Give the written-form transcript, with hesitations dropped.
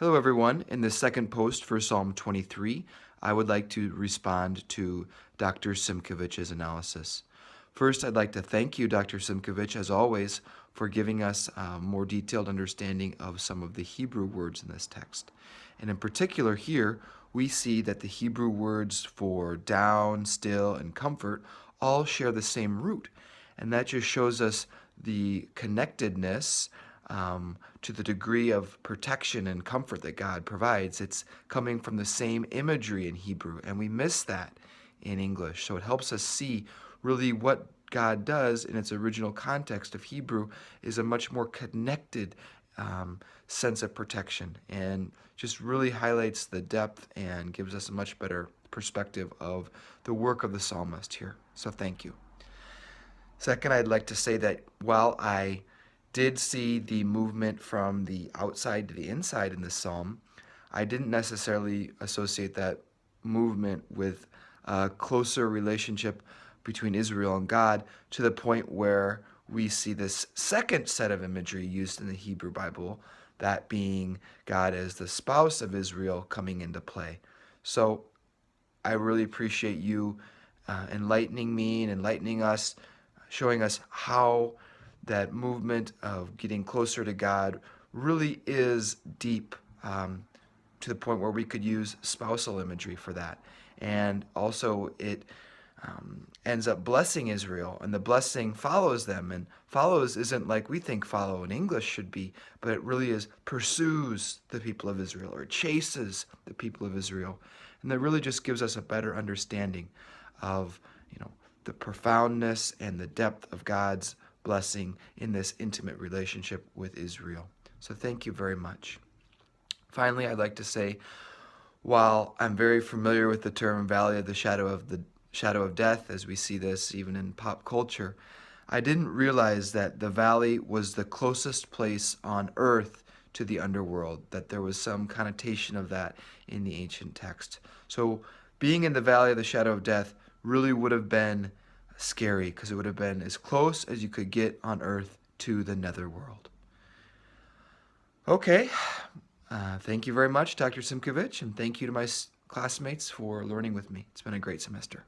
Hello everyone. In the second post for Psalm 23, I would like to respond to Dr. Simkovich's analysis. First, I'd like to thank you, Dr. Simkovich, as always, for giving us a more detailed understanding of some of the Hebrew words in this text. And in particular here, we see that the Hebrew words for down, still, and comfort all share the same root. And that just shows us the connectedness to the degree of protection and comfort that God provides. It's coming from the same imagery in Hebrew, and we miss that in English. So it helps us see really what God does in its original context of Hebrew is a much more connected sense of protection, and just really highlights the depth and gives us a much better perspective of the work of the psalmist here. So thank you. Second, I'd like to say that while I did see the movement from the outside to the inside in this psalm, I didn't necessarily associate that movement with a closer relationship between Israel and God to the point where we see this second set of imagery used in the Hebrew Bible, that being God as the spouse of Israel coming into play. So I really appreciate you enlightening me and enlightening us, showing us how that movement of getting closer to God really is deep, to the point where we could use spousal imagery for that. And also it ends up blessing Israel, and the blessing follows them. And follows isn't like we think follow in English should be, but it really is pursues the people of Israel or chases the people of Israel. And that really just gives us a better understanding of, the profoundness and the depth of God's blessing in this intimate relationship with Israel. So thank you very much. Finally, I'd like to say, while I'm very familiar with the term valley of the shadow of death, as we see this even in pop culture, I didn't realize that the valley was the closest place on earth to the underworld, that there was some connotation of that in the ancient text. So being in the valley of the shadow of death really would have been scary, because it would have been as close as you could get on earth to the netherworld. Okay, thank you very much, Dr. Simkovich, and thank you to my classmates for learning with me. It's been a great semester.